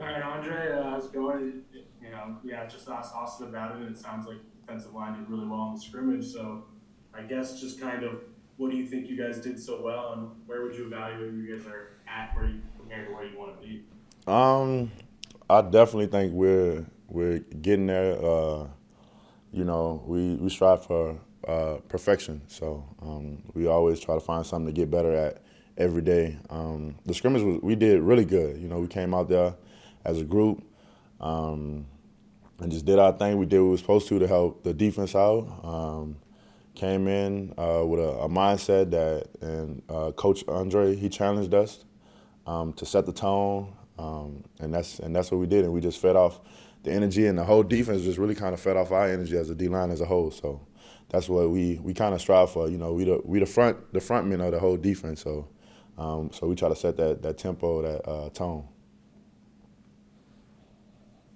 All right, Andre, how's it going? Yeah, just asked Austin about it, and it sounds like the defensive line did really well in the scrimmage. So I guess just kind of what do you think you guys did so well, and where would you evaluate where you guys are at, where you compared to where you want to be? Um, I definitely think we're getting there. We strive for perfection, so we always try to find something to get better at every day. The scrimmage we did really good. We came out there as a group and just did our thing. We did what we were supposed to help the defense out. Came in with a mindset that, and Coach Andre, he challenged us to set the tone, and that's what we did, and we just fed off the energy, and the whole defense just really kind of fed off our energy as a D line as a whole. So that's what we kind of strive for. We the front men of the whole defense. So we try to set that tempo, that tone.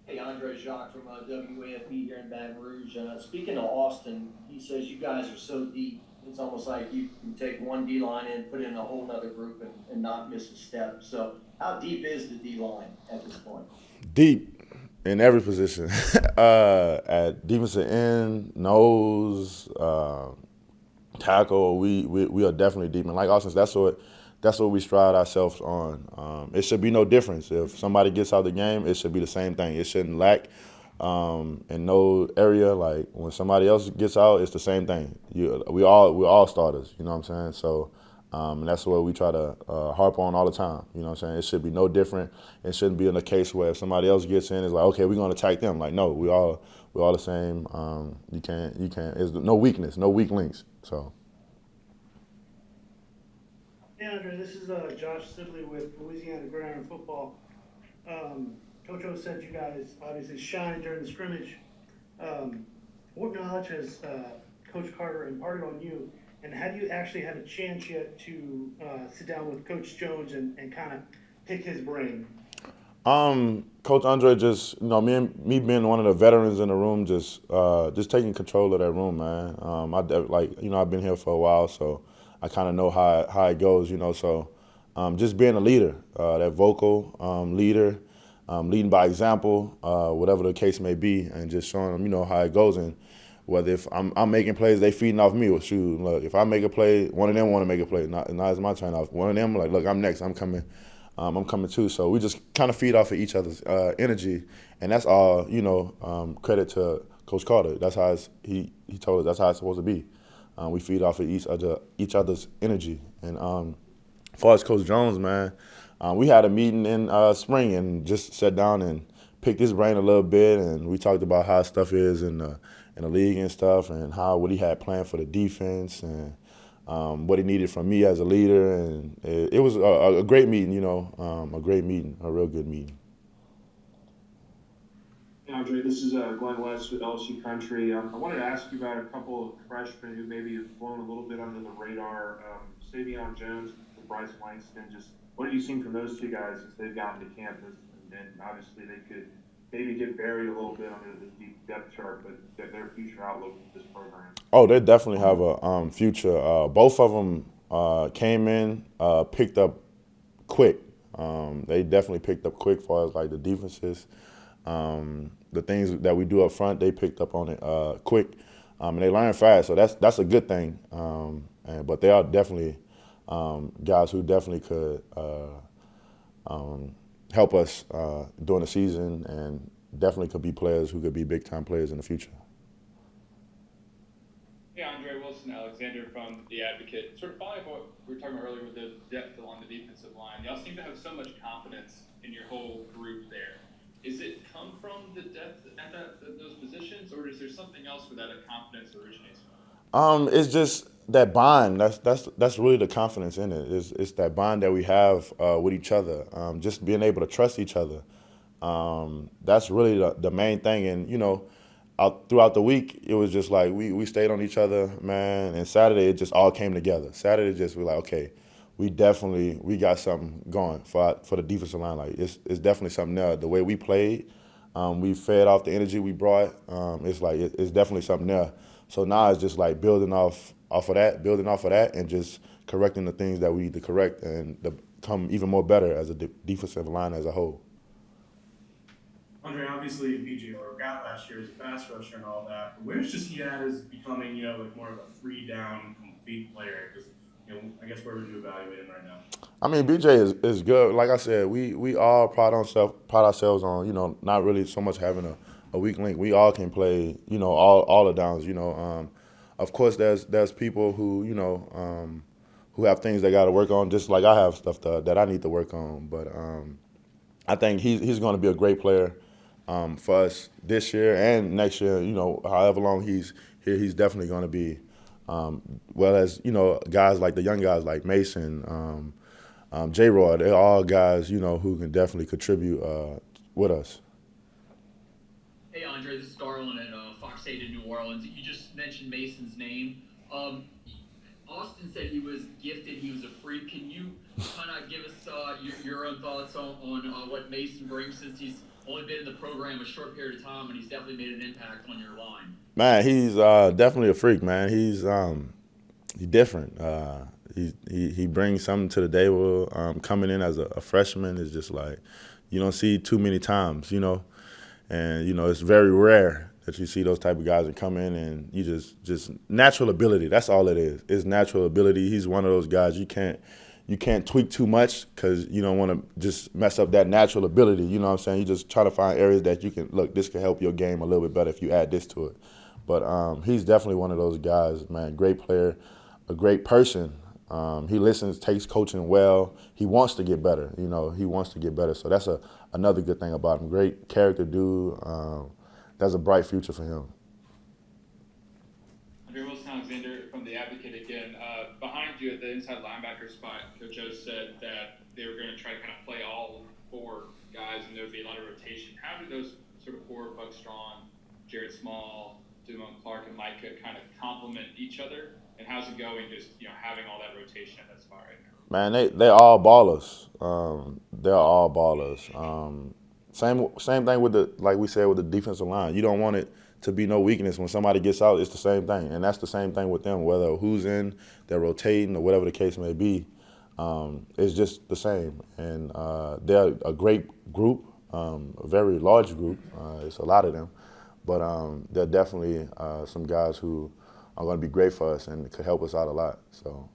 Hey, Andre Jacques from WAFB here in Baton Rouge. Speaking of Austin, he says you guys are so deep. It's almost like you can take one D line and put in a whole other group and not miss a step. So, how deep is the D line at this point? Deep in every position, at defensive end, nose, tackle. We are definitely deep, and like Austin, that's what we strive ourselves on. It should be no difference. If somebody gets out of the game, it should be the same thing. It shouldn't lack in no area. Like when somebody else gets out, it's the same thing. We're all starters. You know what I'm saying? So that's what we try to harp on all the time. You know what I'm saying? It should be no different. It shouldn't be in a case where if somebody else gets in, it's like, okay, we're going to attack them. Like, no, we're all the same. You can't. There's no weakness, no weak links. So. Hey, Andre, this is Josh Sibley with Louisiana Gridiron Football. Coach O said you guys obviously shined during the scrimmage. What knowledge has Coach Carter imparted on you, and have you actually had a chance yet to sit down with Coach Jones and kind of pick his brain? Coach Andre just, me being one of the veterans in the room, just taking control of that room, man. I've been here for a while, so I kind of know how it goes, So, just being a leader, that vocal leader, leading by example, whatever the case may be, and just showing them, how it goes. And whether if I'm making plays, they feeding off me. Or shoot, look, if I make a play, one of them want to make a play. Not it's my turn. Off. One of them like, look, I'm next. I'm coming. I'm coming too. So we just kind of feed off of each other's energy, and that's all. Credit to Coach Carter. That's how he told us. That's how it's supposed to be. We feed off of each other's energy. And as far as Coach Jones, man, we had a meeting in spring and just sat down and picked his brain a little bit, and we talked about how stuff is in the league and stuff, and what he had planned for the defense, and what he needed from me as a leader. And it was a great meeting, a great meeting, a real good meeting. Hey, Andre, this is Glenn West with LSU Country. I wanted to ask you about a couple of freshmen who maybe have flown a little bit under the radar. Savion Jones and Bryce Langston. Just what have you seen from those two guys as they've gotten to campus? And obviously they could maybe get buried a little bit under the deep depth chart, but their future outlook with this program. Oh, they definitely have a future. Both of them came in, picked up quick. They definitely picked up quick, as far as like the defenses. The things that we do up front, they picked up on it quick, and they learn fast. So that's a good thing. But they are definitely guys who definitely could help us during the season, and definitely could be players who could be big time players in the future. Hey, Andre Wilson, Alexander from The Advocate. Sort of following up what we were talking about earlier with the depth along the defensive line. Y'all seem to have so much confidence in your whole group there. Is it come from the depth at those positions, or is there something else where that confidence originates from? It's just that bond. That's really the confidence in it. It's that bond that we have with each other. Just being able to trust each other. That's really the main thing. And throughout the week, it was just like we stayed on each other, man. And Saturday, it just all came together. Saturday, just we're like, okay, we got something going for the defensive line. Like it's definitely something there. The way we played, we fed off the energy we brought. It's like it's definitely something there. So now it's just like building off of that, and just correcting the things that we need to correct, and to become even more better as a defensive line as a whole. Andre, obviously BJ broke out last year as a pass rusher and all that. But where's just he at as becoming, like more of a three down complete player? Because I guess where would you evaluate him right now? I mean, BJ is good. Like I said, we all pride ourselves on not really so much having a weak link. We all can play all the downs. Of course there's people who who have things they got to work on, just like I have stuff that I need to work on. But I think he's going to be a great player for us this year and next year. However long he's here, he's definitely going to be. Well as guys like the young guys like Mason. J-Roy, they're all guys, who can definitely contribute with us. Hey, Andre, this is Garland at Fox 8 in New Orleans. You just mentioned Mason's name. Austin said he was gifted, he was a freak. Can you kind of give us your own thoughts on what Mason brings, since he's only been in the program a short period of time and he's definitely made an impact on your line? Man, he's definitely a freak, man. He's different. He brings something to the table. Coming in as a freshman is just like you don't see too many times, and it's very rare that you see those type of guys that come in and you just natural ability. That's all it is. It's natural ability. He's one of those guys you can't tweak too much because you don't want to just mess up that natural ability. You know what I'm saying? You just try to find areas that you can look. This can help your game a little bit better if you add this to it. But he's definitely one of those guys, man. Great player, a great person. He listens, takes coaching well. He wants to get better. He wants to get better. So that's another good thing about him. Great character dude. There's a bright future for him. Andre Alexander from the Advocate again. Behind you at the inside linebacker spot, Coach O said that they were going to try to kind of play all four guys, and there would be a lot of rotation. How do those sort of four, Buck Strong, Jared Small, Dumont Clark, and Micah kind of complement each other? And how's it going, just having all that rotation at that spot right now? Man, they're all ballers. They're all ballers. Same thing with like we said with the defensive line. You don't want it to be no weakness when somebody gets out. It's the same thing, and that's the same thing with them. Whether who's in, they're rotating or whatever the case may be. It's just the same, and they're a great group, a very large group. It's a lot of them, but they're definitely some guys who are going to be great for us and could help us out a lot. So.